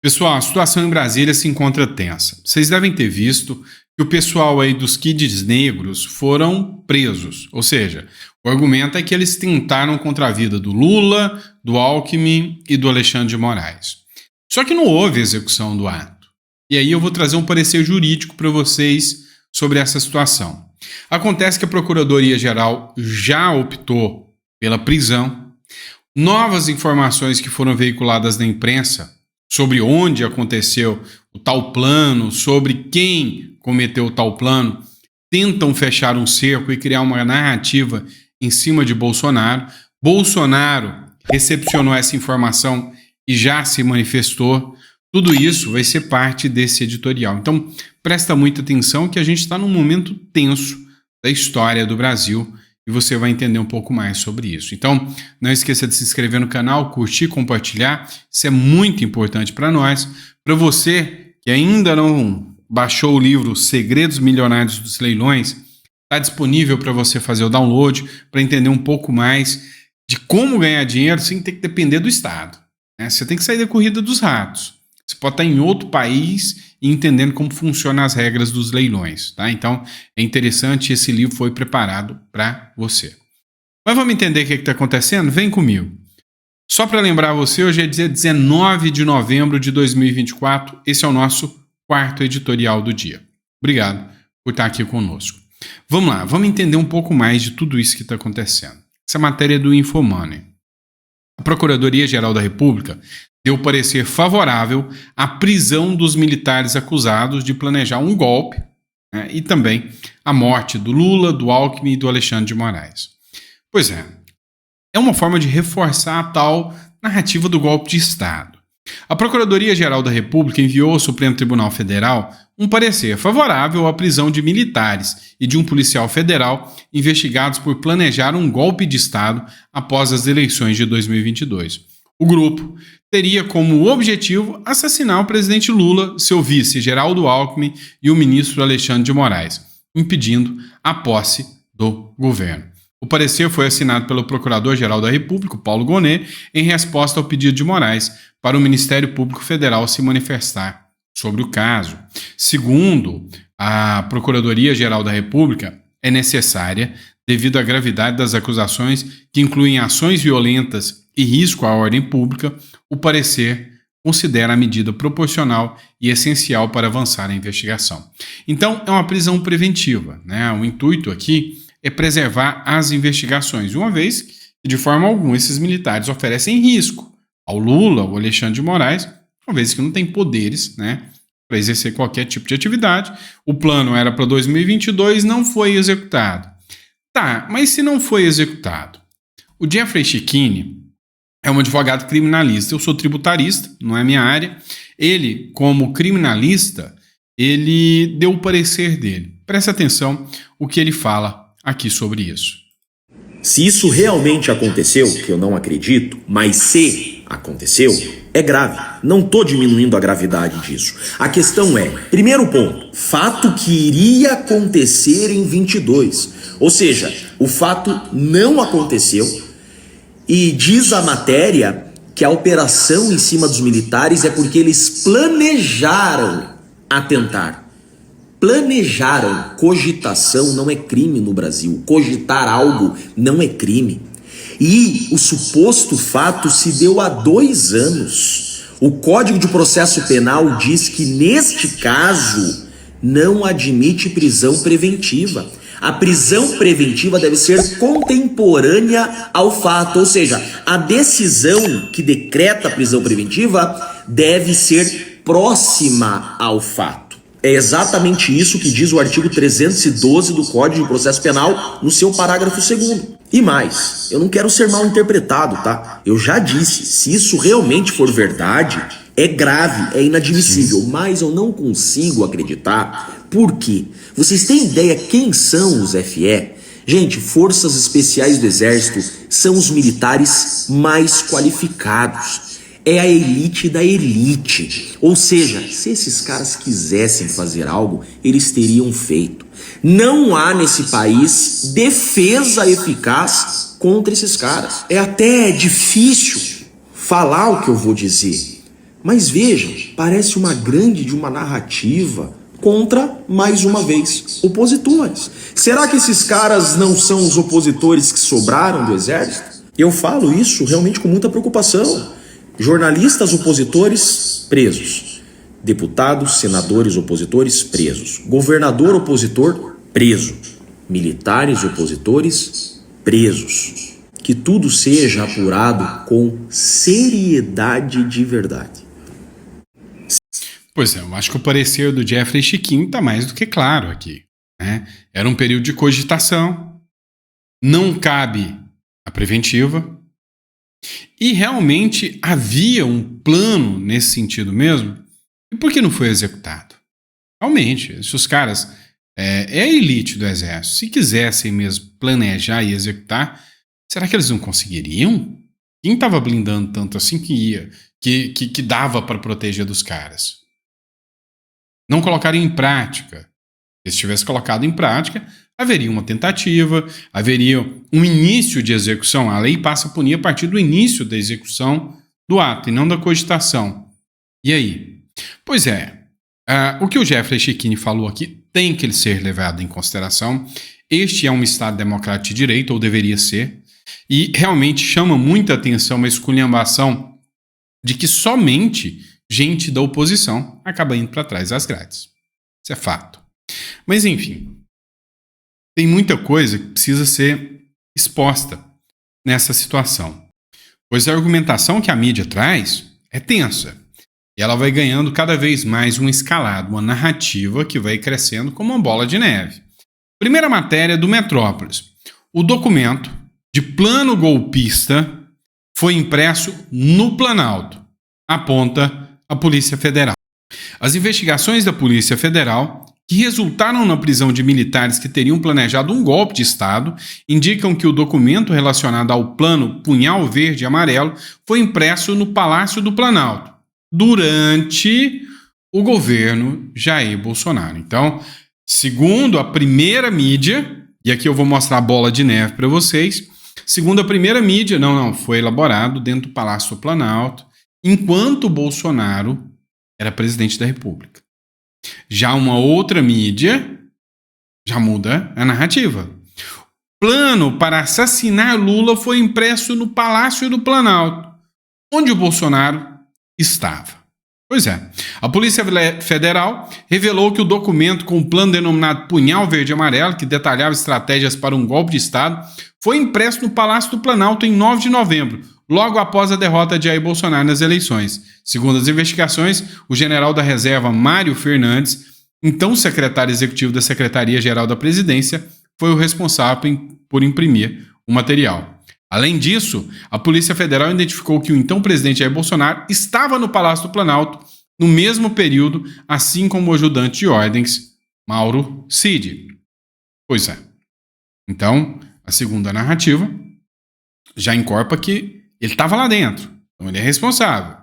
Pessoal, a situação em Brasília se encontra tensa. Vocês devem ter visto que o pessoal aí dos Kids Negros foram presos. Ou seja, o argumento é que eles tentaram contra a vida do Lula, do Alckmin e do Alexandre de Moraes. Só que não houve execução do ato. E aí eu vou trazer um parecer jurídico para vocês sobre essa situação. Acontece que a Procuradoria-Geral já optou pela prisão. Novas informações que foram veiculadas na imprensa sobre onde aconteceu o tal plano, sobre quem cometeu o tal plano, tentam fechar um cerco e criar uma narrativa em cima de Bolsonaro. Bolsonaro recepcionou essa informação e já se manifestou. Tudo isso vai ser parte desse editorial. Então, presta muita atenção que a gente está num momento tenso da história do Brasil e você vai entender um pouco mais sobre isso. Então, não esqueça de se inscrever no canal, curtir, compartilhar. Isso é muito importante para nós. Para você que ainda não baixou o livro Segredos Milionários dos Leilões, está disponível para você fazer o download, para entender um pouco mais de como ganhar dinheiro sem ter que depender do Estado, né? Você tem que sair da corrida dos ratos. Você pode estar em outro país e entendendo como funcionam as regras dos leilões, tá? Então, é interessante, esse livro foi preparado para você. Mas vamos entender o que está acontecendo? Vem comigo. Só para lembrar você, hoje é dia 19 de novembro de 2024. Esse é o nosso quarto editorial do dia. Obrigado por estar aqui conosco. Vamos lá, vamos entender um pouco mais de tudo isso que está acontecendo. Essa matéria é do Infomoney. A Procuradoria-Geral da República deu parecer favorável à prisão dos militares acusados de planejar um golpe, né, e também a morte do Lula, do Alckmin e do Alexandre de Moraes. Pois é uma forma de reforçar a tal narrativa do golpe de Estado. A Procuradoria-Geral da República enviou ao Supremo Tribunal Federal um parecer favorável à prisão de militares e de um policial federal investigados por planejar um golpe de Estado após as eleições de 2022. O grupo teria como objetivo assassinar o presidente Lula, seu vice Geraldo Alckmin e o ministro Alexandre de Moraes, impedindo a posse do governo. O parecer foi assinado pelo Procurador-Geral da República, Paulo Gonet, em resposta ao pedido de Moraes para o Ministério Público Federal se manifestar sobre o caso. Segundo a Procuradoria-Geral da República, é necessária, devido à gravidade das acusações que incluem ações violentas e risco à ordem pública, o parecer considera a medida proporcional e essencial para avançar a investigação. Então, é uma prisão preventiva, né? O intuito aqui é preservar as investigações, uma vez que, de forma alguma, esses militares oferecem risco ao Lula, ao Alexandre de Moraes, uma vez que não tem poderes, né, para exercer qualquer tipo de atividade. O plano era para 2022, não foi executado. Tá, mas se não foi executado? O Jeffrey Chikine é um advogado criminalista. Eu sou tributarista, não é minha área. Ele, como criminalista, ele deu o parecer dele. Presta atenção o que ele fala aqui sobre isso. Se isso realmente aconteceu, que eu não acredito, mas se aconteceu, é grave. Não estou diminuindo a gravidade disso. A questão é, primeiro ponto, fato que iria acontecer em 22. Ou seja, o fato não aconteceu e diz a matéria que a operação em cima dos militares é porque eles planejaram atentar. Planejaram. Cogitação não é crime no Brasil. Cogitar algo não é crime. E o suposto fato se deu há 2 anos. O Código de Processo Penal diz que neste caso não admite prisão preventiva. A prisão preventiva deve ser contemporânea ao fato, ou seja, a decisão que decreta a prisão preventiva deve ser próxima ao fato. É exatamente isso que diz o artigo 312 do Código de Processo Penal no seu parágrafo 2º. E mais, eu não quero ser mal interpretado, tá? Eu já disse, se isso realmente for verdade, é grave, é inadmissível, mas eu não consigo acreditar. Por quê? Vocês têm ideia quem são os FE? Gente, Forças Especiais do Exército são os militares mais qualificados. É a elite da elite. Ou seja, se esses caras quisessem fazer algo, eles teriam feito. Não há nesse país defesa eficaz contra esses caras. É até difícil falar o que eu vou dizer, Mas vejam, parece uma grande de uma narrativa contra, mais uma vez, opositores. Será que esses caras não são os opositores que sobraram do exército? Eu falo isso realmente com muita preocupação. Jornalistas opositores presos. Deputados, senadores opositores presos. Governador opositor preso. Militares opositores presos. Que tudo seja apurado com seriedade de verdade. Pois é, eu acho que o parecer do Jeffrey Chiquinho está mais do que claro aqui, né? Era um período de cogitação, não cabe a preventiva, e realmente havia um plano nesse sentido mesmo. E por que não foi executado? Realmente, se os caras é a elite do exército, se quisessem mesmo planejar e executar, será que eles não conseguiriam? Quem estava blindando tanto assim que dava para proteger dos caras? Não colocaram em prática. Se tivesse colocado em prática, haveria uma tentativa, haveria um início de execução. A lei passa a punir a partir do início da execução do ato e não da cogitação. E aí? Pois é, o que o Jeffrey Chiquini falou aqui tem que ser levado em consideração. Este é um Estado democrático de direito, ou deveria ser, e realmente chama muita atenção uma esculhambação de que somente gente da oposição acaba indo para trás das grades. Isso é fato. Mas, enfim, tem muita coisa que precisa ser exposta nessa situação. Pois a argumentação que a mídia traz é tensa. E ela vai ganhando cada vez mais uma escalada, uma narrativa que vai crescendo como uma bola de neve. Primeira matéria do Metrópolis. O documento de plano golpista foi impresso no Planalto, aponta a Polícia Federal. As investigações da Polícia Federal, que resultaram na prisão de militares que teriam planejado um golpe de Estado, indicam que o documento relacionado ao plano Punhal Verde e Amarelo foi impresso no Palácio do Planalto, durante o governo Jair Bolsonaro. Então, segundo a primeira mídia, e aqui eu vou mostrar a bola de neve para vocês, segundo a primeira mídia, não, foi elaborado dentro do Palácio do Planalto, enquanto Bolsonaro era presidente da República. Já uma outra mídia já muda a narrativa. Plano para assassinar Lula foi impresso no Palácio do Planalto, onde o Bolsonaro estava. Pois é, a Polícia Federal revelou que o documento com o plano denominado Punhal Verde e Amarelo, que detalhava estratégias para um golpe de Estado, foi impresso no Palácio do Planalto em 9 de novembro, logo após a derrota de Jair Bolsonaro nas eleições. Segundo as investigações, o general da reserva Mário Fernandes, então secretário executivo da Secretaria-Geral da Presidência, foi o responsável por imprimir o material. Além disso, a Polícia Federal identificou que o então presidente Jair Bolsonaro estava no Palácio do Planalto no mesmo período, assim como o ajudante de ordens, Mauro Cid. Pois é. Então, a segunda narrativa já incorpora que ele estava lá dentro, então ele é responsável.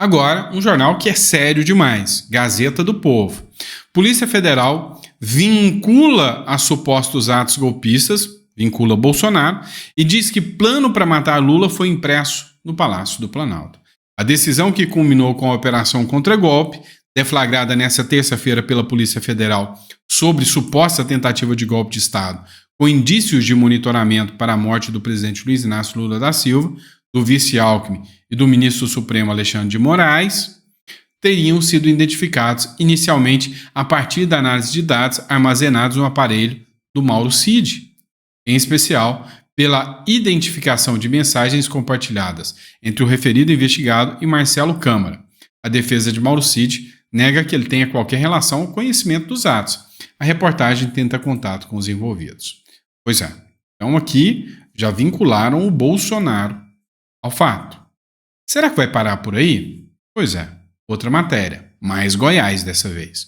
Agora, um jornal que é sério demais, Gazeta do Povo. Polícia Federal vincula a supostos atos golpistas, vincula Bolsonaro, e diz que plano para matar Lula foi impresso no Palácio do Planalto. A decisão, que culminou com a Operação Contra-Golpe, deflagrada nesta terça-feira pela Polícia Federal sobre suposta tentativa de golpe de Estado, com indícios de monitoramento para a morte do presidente Luiz Inácio Lula da Silva, do vice Alckmin e do ministro Supremo Alexandre de Moraes, teriam sido identificados inicialmente a partir da análise de dados armazenados no aparelho do Mauro Cid, em especial pela identificação de mensagens compartilhadas entre o referido investigado e Marcelo Câmara. A defesa de Mauro Cid nega que ele tenha qualquer relação ao conhecimento dos atos. A reportagem tenta contato com os envolvidos. Pois é, então aqui já vincularam o Bolsonaro ao fato. Será que vai parar por aí? Pois é, outra matéria, mais Goiás dessa vez.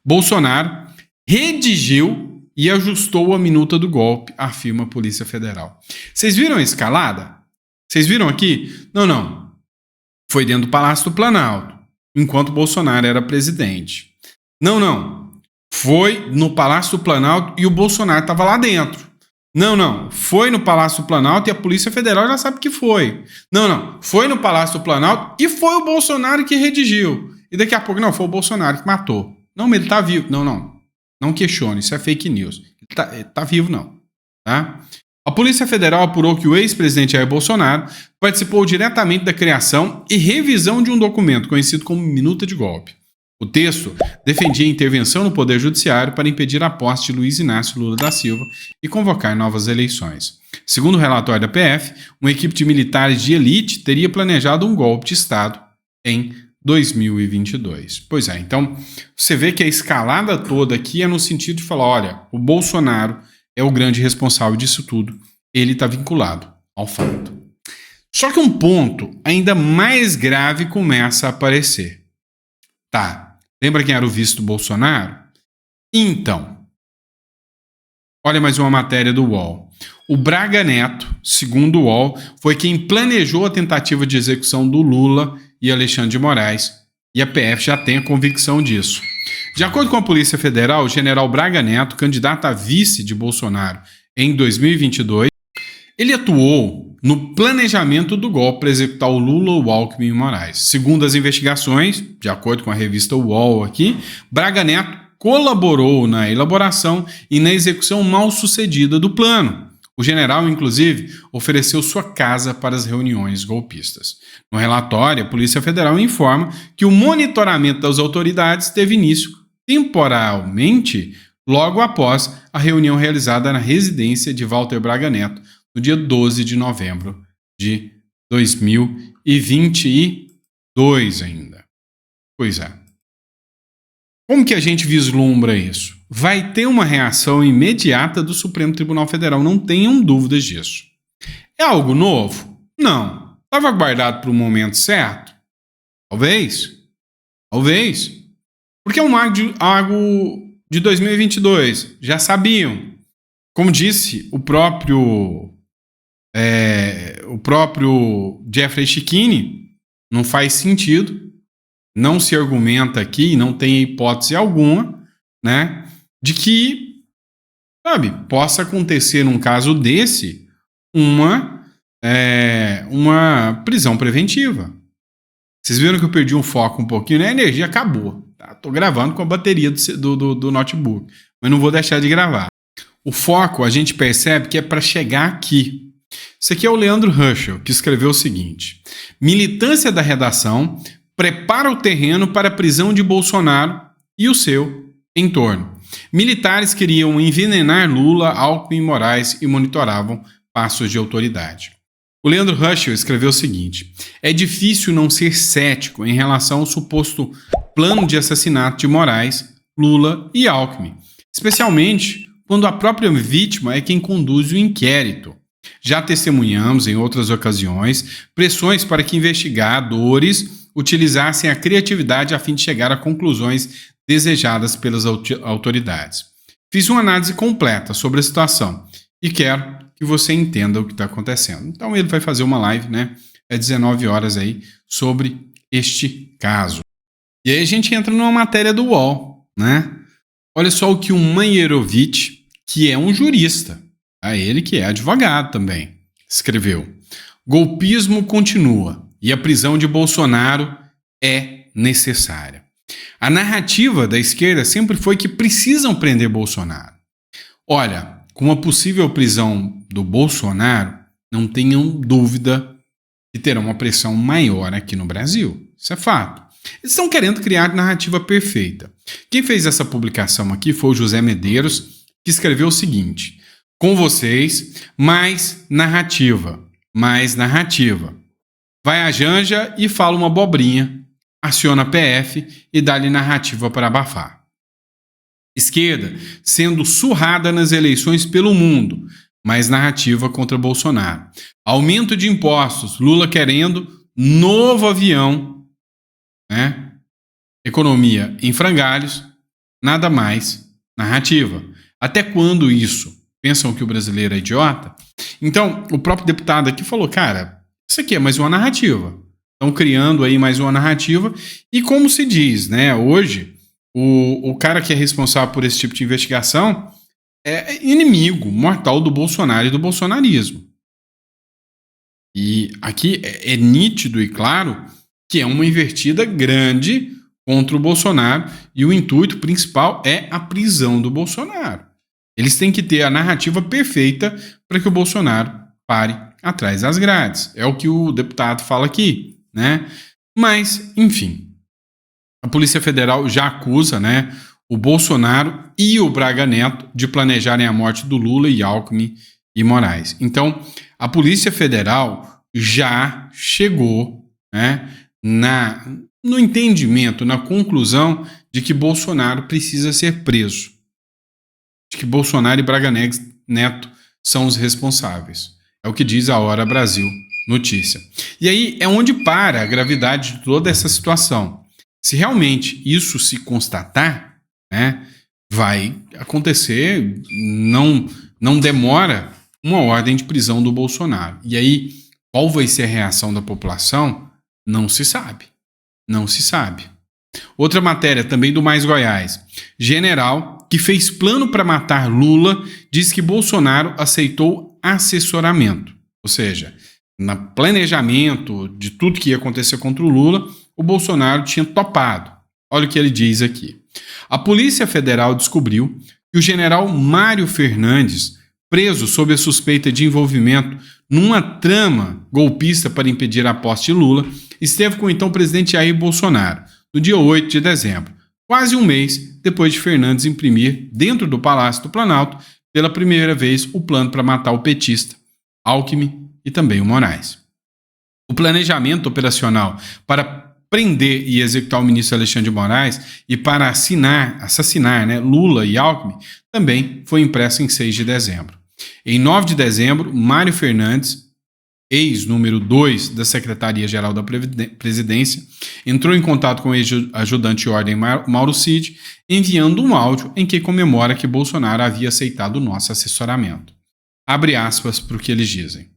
Bolsonaro redigiu e ajustou a minuta do golpe, afirma a Polícia Federal. Vocês viram a escalada? Vocês viram aqui? Não. Foi dentro do Palácio do Planalto, enquanto Bolsonaro era presidente. Não. Foi no Palácio do Planalto e o Bolsonaro estava lá dentro. Não, foi no Palácio do Planalto e a Polícia Federal já sabe que foi. Não, foi no Palácio do Planalto e foi o Bolsonaro que redigiu. E daqui a pouco, não, foi o Bolsonaro que matou. Não, mas ele tá vivo. Não questione, isso é fake news. Ele tá vivo, não. Tá? A Polícia Federal apurou que o ex-presidente Jair Bolsonaro participou diretamente da criação e revisão de um documento conhecido como Minuta de Golpe. O texto defendia a intervenção no Poder Judiciário para impedir a posse de Luiz Inácio Lula da Silva e convocar novas eleições. Segundo o relatório da PF, uma equipe de militares de elite teria planejado um golpe de Estado em 2022. Pois é, então você vê que a escalada toda aqui é no sentido de falar, olha, o Bolsonaro é o grande responsável disso tudo, ele está vinculado ao fato. Só que um ponto ainda mais grave começa a aparecer. Tá, lembra quem era o vice do Bolsonaro? Então, olha mais uma matéria do UOL. O Braga Neto, segundo o UOL, foi quem planejou a tentativa de execução do Lula e Alexandre de Moraes, e a PF já tem a convicção disso. De acordo com a Polícia Federal, o general Braga Neto, candidato a vice de Bolsonaro em 2022, ele atuou no planejamento do golpe para executar o Lula, o Alckmin e o Moraes. Segundo as investigações, de acordo com a revista UOL aqui, Braga Neto colaborou na elaboração e na execução mal sucedida do plano. O general, inclusive, ofereceu sua casa para as reuniões golpistas. No relatório, a Polícia Federal informa que o monitoramento das autoridades teve início temporalmente logo após a reunião realizada na residência de Walter Braga Neto, no dia 12 de novembro de 2022 ainda. Pois é. Como que a gente vislumbra isso? Vai ter uma reação imediata do Supremo Tribunal Federal, não tenham dúvidas disso. É algo novo? Não. Estava guardado para o momento certo? Talvez. Porque é algo de 2022. Já sabiam. Como disse o próprio Jeffrey Schichini, não faz sentido, não se argumenta aqui, não tem hipótese alguma, né, de que, possa acontecer num caso desse uma prisão preventiva. Vocês viram que eu perdi um foco um pouquinho, né? A energia acabou. Tá? Tô gravando com a bateria do notebook, mas não vou deixar de gravar. O foco a gente percebe que é para chegar aqui. Isso aqui é o Leandro Ruschel, que escreveu o seguinte: militância da redação prepara o terreno para a prisão de Bolsonaro e o seu entorno. Militares queriam envenenar Lula, Alckmin e Moraes e monitoravam passos de autoridade. O Leandro Ruschel escreveu o seguinte: é difícil não ser cético em relação ao suposto plano de assassinato de Moraes, Lula e Alckmin, especialmente quando a própria vítima é quem conduz o inquérito. Já testemunhamos, em outras ocasiões, pressões para que investigadores utilizassem a criatividade a fim de chegar a conclusões desejadas pelas autoridades. Fiz uma análise completa sobre a situação e quero que você entenda o que está acontecendo. Então ele vai fazer uma live, né, às 19 horas aí, sobre este caso. E aí a gente entra numa matéria do UOL, né? Olha só o que o Maierovitch, que é um jurista, ele que é advogado também, escreveu: golpismo continua e a prisão de Bolsonaro é necessária. A narrativa da esquerda sempre foi que precisam prender Bolsonaro. Olha, com a possível prisão do Bolsonaro, não tenham dúvida que terá uma pressão maior aqui no Brasil. Isso é fato. Eles estão querendo criar a narrativa perfeita. Quem fez essa publicação aqui foi o José Medeiros, que escreveu o seguinte: com vocês, mais narrativa. Vai a Janja e fala uma abobrinha, aciona a PF e dá-lhe narrativa para abafar. Esquerda sendo surrada nas eleições pelo mundo, mais narrativa contra Bolsonaro. Aumento de impostos, Lula querendo novo avião, né? Economia em frangalhos, nada mais narrativa. Até quando isso? Pensam que o brasileiro é idiota? Então, o próprio deputado aqui falou, cara, isso aqui é mais uma narrativa. Estão criando aí mais uma narrativa e, como se diz, né, hoje, o cara que é responsável por esse tipo de investigação é inimigo mortal do Bolsonaro e do bolsonarismo. E aqui é nítido e claro que é uma invertida grande contra o Bolsonaro e o intuito principal é a prisão do Bolsonaro. Eles têm que ter a narrativa perfeita para que o Bolsonaro pare atrás das grades. É o que o deputado fala aqui, né? Mas, enfim, a Polícia Federal já acusa, né, o Bolsonaro e o Braga Neto de planejarem a morte do Lula e Alckmin e Moraes. Então, a Polícia Federal já chegou, né, no entendimento, na conclusão de que Bolsonaro precisa ser preso. De que Bolsonaro e Braga Neto são os responsáveis. É o que diz a Hora Brasil Notícia. E aí é onde para a gravidade de toda essa situação. Se realmente isso se constatar, né, vai acontecer, não demora, uma ordem de prisão do Bolsonaro. E aí, qual vai ser a reação da população? Não se sabe. Não se sabe. Outra matéria, também do Mais Goiás. General que fez plano para matar Lula diz que Bolsonaro aceitou assessoramento. Ou seja, no planejamento de tudo que ia acontecer contra o Lula, o Bolsonaro tinha topado. Olha o que ele diz aqui. A Polícia Federal descobriu que o general Mário Fernandes, preso sob a suspeita de envolvimento numa trama golpista para impedir a posse de Lula, esteve com o então presidente Jair Bolsonaro, no dia 8 de dezembro, quase um mês depois de Fernandes imprimir, dentro do Palácio do Planalto, pela primeira vez, o plano para matar o petista, Alckmin e também o Moraes. O planejamento operacional para prender e executar o ministro Alexandre de Moraes e para assassinar, né, Lula e Alckmin também foi impresso em 6 de dezembro. Em 9 de dezembro, Mário Fernandes, ex-número 2 da Secretaria-Geral da Presidência, entrou em contato com o ex-ajudante de ordem Mauro Cid, enviando um áudio em que comemora que Bolsonaro havia aceitado o nosso assessoramento. Abre aspas para o que eles dizem.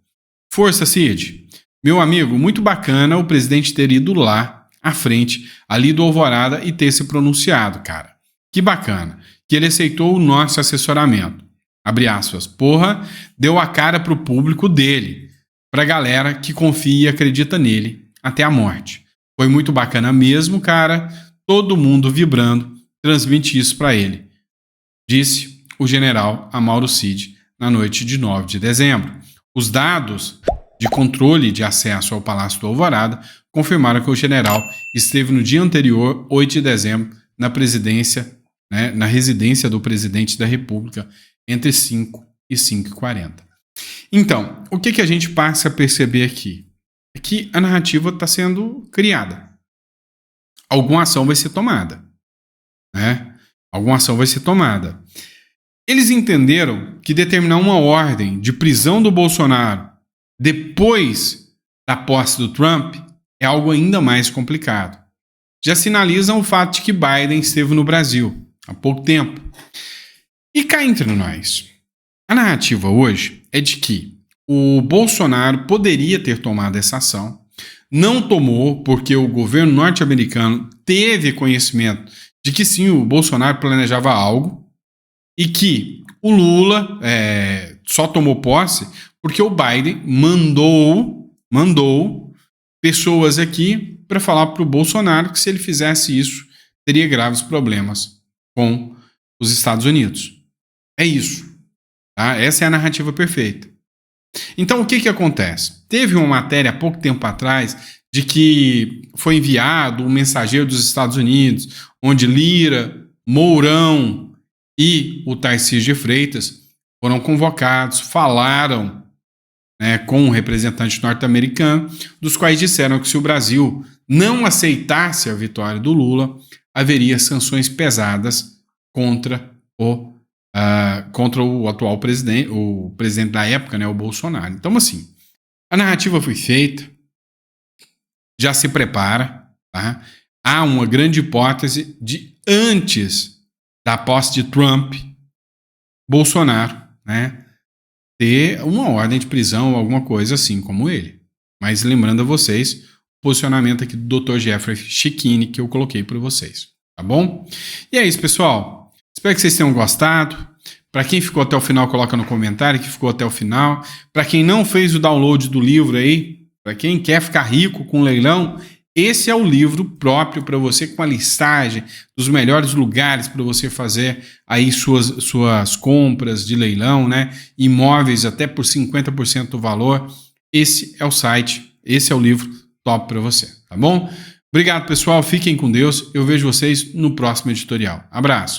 Força, Cid. Meu amigo, muito bacana o presidente ter ido lá, à frente, ali do Alvorada e ter se pronunciado, cara. Que bacana. Que ele aceitou o nosso assessoramento. Abre aspas. Porra, deu a cara pro público dele. Pra galera que confia e acredita nele até a morte. Foi muito bacana mesmo, cara. Todo mundo vibrando. Transmite isso pra ele. Disse o general Mauro Cid na noite de 9 de dezembro. Os dados de controle de acesso ao Palácio do Alvorada confirmaram que o general esteve no dia anterior, 8 de dezembro, na presidência, né, na residência do presidente da República, entre 5 e 5h40. Então, o que a gente passa a perceber aqui? É que a narrativa está sendo criada. Alguma ação vai ser tomada. Né? Alguma ação vai ser tomada. Eles entenderam que determinar uma ordem de prisão do Bolsonaro depois da posse do Trump é algo ainda mais complicado. Já sinalizam o fato de que Biden esteve no Brasil há pouco tempo. E cá entre nós, a narrativa hoje é de que o Bolsonaro poderia ter tomado essa ação, não tomou porque o governo norte-americano teve conhecimento de que sim, o Bolsonaro planejava algo e que o Lula só tomou posse porque o Biden mandou pessoas aqui para falar para o Bolsonaro que se ele fizesse isso, teria graves problemas com os Estados Unidos. É isso. Tá? Essa é a narrativa perfeita. Então, o que acontece? Teve uma matéria há pouco tempo atrás de que foi enviado um mensageiro dos Estados Unidos, onde Lira, Mourão e o Tarcísio de Freitas foram convocados, falaram, né, com um representante norte-americano, dos quais disseram que se o Brasil não aceitasse a vitória do Lula, haveria sanções pesadas contra o atual presidente, o presidente da época, né, o Bolsonaro. Então, assim, a narrativa foi feita, já se prepara, tá? Há uma grande hipótese de, antes da posse de Trump, Bolsonaro, né, ter uma ordem de prisão ou alguma coisa assim como ele. Mas lembrando a vocês, o posicionamento aqui do Dr. Jeffrey Chechini que eu coloquei para vocês, tá bom? E é isso, pessoal. Espero que vocês tenham gostado. Para quem ficou até o final, coloca no comentário que ficou até o final. Para quem não fez o download do livro aí, para quem quer ficar rico com leilão, esse é o livro próprio para você, com a listagem dos melhores lugares para você fazer aí suas compras de leilão, né? Imóveis até por 50% do valor. Esse é o site, esse é o livro top para você, tá bom? Obrigado, pessoal. Fiquem com Deus. Eu vejo vocês no próximo editorial. Abraço.